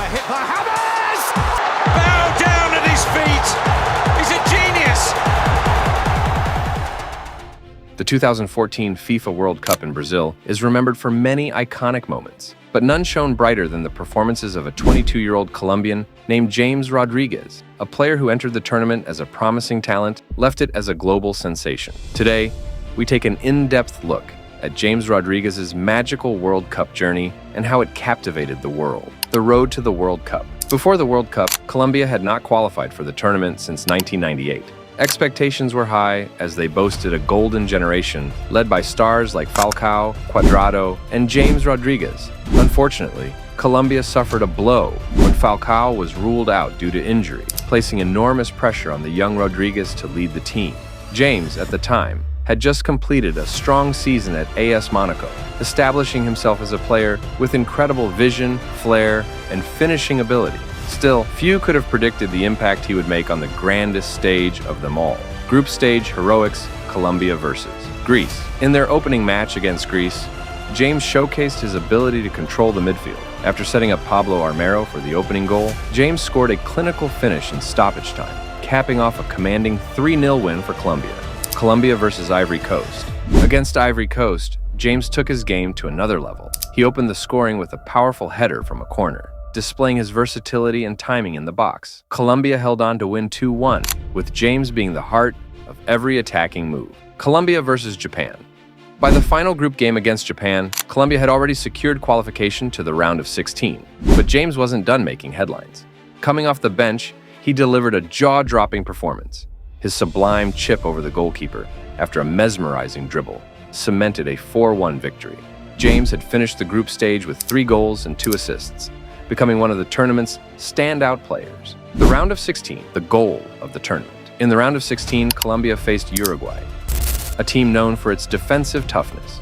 hit by Hammers! Bow down at his feet! He's a genius! The 2014 FIFA World Cup in Brazil is remembered for many iconic moments, but none shone brighter than the performances of a 22-year-old Colombian named James Rodríguez, a player who entered the tournament as a promising talent, left it as a global sensation. Today, we take an in-depth look at James Rodríguez's magical World Cup journey and how it captivated the world. The road to the World Cup. Before the World Cup, Colombia had not qualified for the tournament since 1998. Expectations were high as they boasted a golden generation led by stars like Falcao, Cuadrado, and James Rodríguez. Unfortunately, Colombia suffered a blow when Falcao was ruled out due to injury, placing enormous pressure on the young Rodríguez to lead the team. James, at the time, had just completed a strong season at AS Monaco, establishing himself as a player with incredible vision, flair, and finishing ability. Still, few could have predicted the impact he would make on the grandest stage of them all. Group stage heroics, Colombia versus Greece. In their opening match against Greece, James showcased his ability to control the midfield. After setting up Pablo Armero for the opening goal, James scored a clinical finish in stoppage time, capping off a commanding 3-0 win for Colombia. Colombia versus Ivory Coast. Against Ivory Coast, James took his game to another level. He opened the scoring with a powerful header from a corner, displaying his versatility and timing in the box. Colombia held on to win 2-1, with James being the heart of every attacking move. Colombia versus Japan. By the final group game against Japan, Colombia had already secured qualification to the round of 16. But James wasn't done making headlines. Coming off the bench, he delivered a jaw-dropping performance. His sublime chip over the goalkeeper, after a mesmerizing dribble, cemented a 4-1 victory. James had finished the group stage with 3 goals and 2 assists, becoming one of the tournament's standout players. The round of 16, the goal of the tournament. In the round of 16, Colombia faced Uruguay, a team known for its defensive toughness.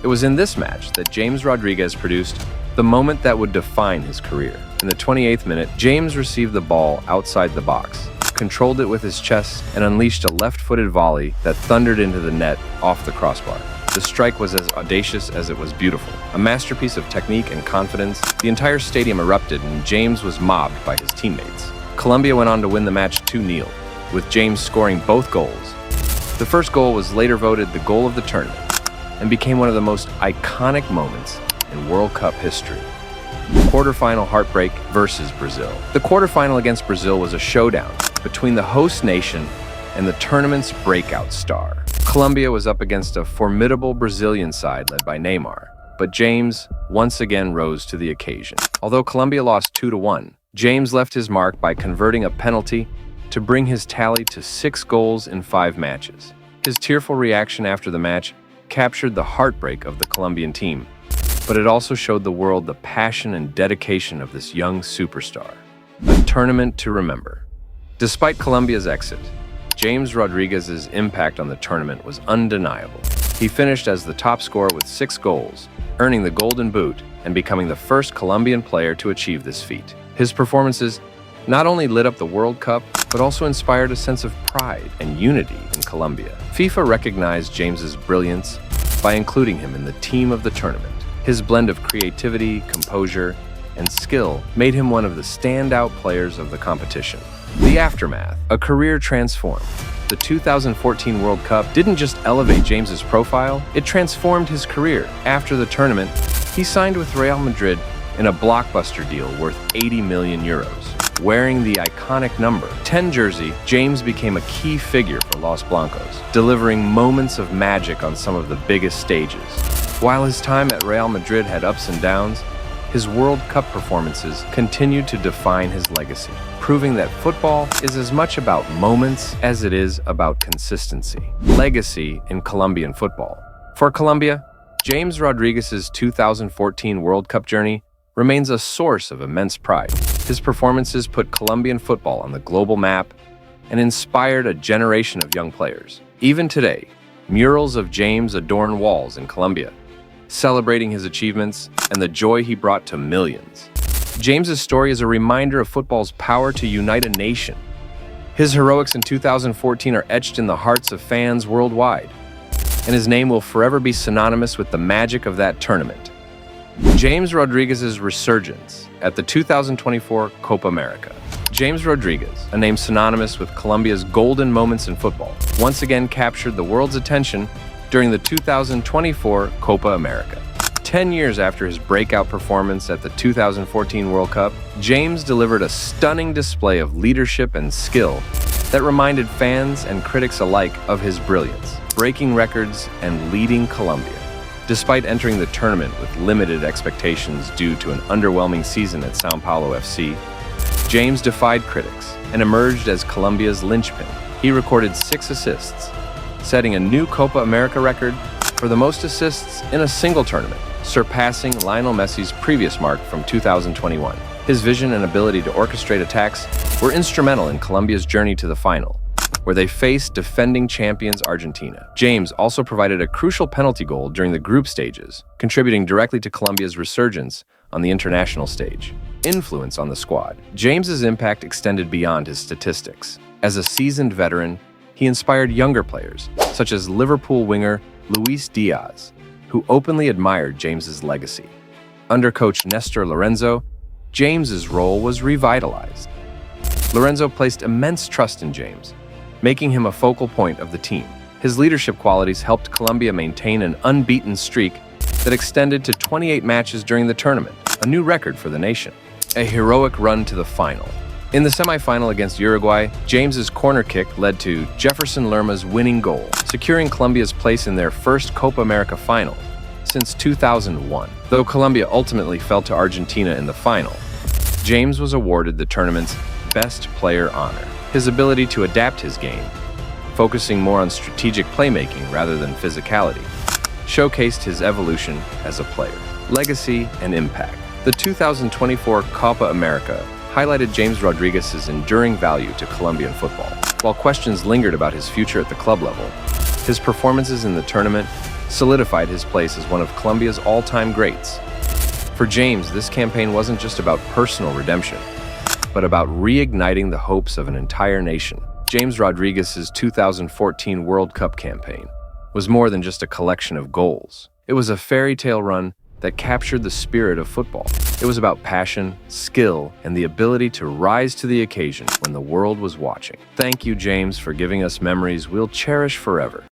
It was in this match that James Rodríguez produced the moment that would define his career. In the 28th minute, James received the ball outside the box, controlled it with his chest, and unleashed a left-footed volley that thundered into the net off the crossbar. The strike was as audacious as it was beautiful. A masterpiece of technique and confidence, the entire stadium erupted and James was mobbed by his teammates. Colombia went on to win the match 2-0, with James scoring both goals. The first goal was later voted the goal of the tournament and became one of the most iconic moments in World Cup history. Quarterfinal heartbreak versus Brazil. The quarterfinal against Brazil was a showdown between the host nation and the tournament's breakout star. Colombia was up against a formidable Brazilian side led by Neymar, but James once again rose to the occasion. Although Colombia lost 2-1, James left his mark by converting a penalty to bring his tally to 6 goals in 5 matches. His tearful reaction after the match captured the heartbreak of the Colombian team, but it also showed the world the passion and dedication of this young superstar. A tournament to remember. Despite Colombia's exit, James Rodríguez's impact on the tournament was undeniable. He finished as the top scorer with 6 goals, earning the Golden Boot and becoming the first Colombian player to achieve this feat. His performances not only lit up the World Cup, but also inspired a sense of pride and unity in Colombia. FIFA recognized James's brilliance by including him in the team of the tournament. His blend of creativity, composure, and skill made him one of the standout players of the competition. The aftermath, a career transformed. The 2014 World Cup didn't just elevate James's profile, it transformed his career. After the tournament, he signed with Real Madrid in a blockbuster deal worth 80 million euros. Wearing the iconic number 10 jersey, James became a key figure for Los Blancos, delivering moments of magic on some of the biggest stages. While his time at Real Madrid had ups and downs, his World Cup performances continued to define his legacy, proving that football is as much about moments as it is about consistency. Legacy in Colombian football. For Colombia, James Rodríguez's 2014 World Cup journey remains a source of immense pride. His performances put Colombian football on the global map and inspired a generation of young players. Even today, murals of James adorn walls in Colombia, celebrating his achievements and the joy he brought to millions. James's story is a reminder of football's power to unite a nation. His heroics in 2014 are etched in the hearts of fans worldwide, and his name will forever be synonymous with the magic of that tournament. James Rodríguez's resurgence at the 2024 Copa America. James Rodríguez, a name synonymous with Colombia's golden moments in football, once again captured the world's attention during the 2024 Copa America. 10 years after his breakout performance at the 2014 World Cup, James delivered a stunning display of leadership and skill that reminded fans and critics alike of his brilliance, breaking records and leading Colombia. Despite entering the tournament with limited expectations due to an underwhelming season at São Paulo FC, James defied critics and emerged as Colombia's linchpin. He recorded 6 assists, setting a new Copa America record for the most assists in a single tournament, surpassing Lionel Messi's previous mark from 2021. His vision and ability to orchestrate attacks were instrumental in Colombia's journey to the final, where they faced defending champions Argentina. James also provided a crucial penalty goal during the group stages, contributing directly to Colombia's resurgence on the international stage. Influence on the squad. James's impact extended beyond his statistics. As a seasoned veteran, he inspired younger players, such as Liverpool winger Luis Diaz, who openly admired James's legacy. Under coach Nestor Lorenzo, James's role was revitalized. Lorenzo placed immense trust in James, making him a focal point of the team. His leadership qualities helped Colombia maintain an unbeaten streak that extended to 28 matches during the tournament, a new record for the nation. A heroic run to the final. In the semifinal against Uruguay, James's corner kick led to Jefferson Lerma's winning goal, securing Colombia's place in their first Copa America final since 2001. Though Colombia ultimately fell to Argentina in the final, James was awarded the tournament's Best Player honor. His ability to adapt his game, focusing more on strategic playmaking rather than physicality, showcased his evolution as a player. Legacy and impact. The 2024 Copa America highlighted James Rodríguez's enduring value to Colombian football. While questions lingered about his future at the club level, his performances in the tournament solidified his place as one of Colombia's all-time greats. For James, this campaign wasn't just about personal redemption, but about reigniting the hopes of an entire nation. James Rodríguez's 2014 World Cup campaign was more than just a collection of goals. It was a fairy tale run that captured the spirit of football. It was about passion, skill, and the ability to rise to the occasion when the world was watching. Thank you, James, for giving us memories we'll cherish forever.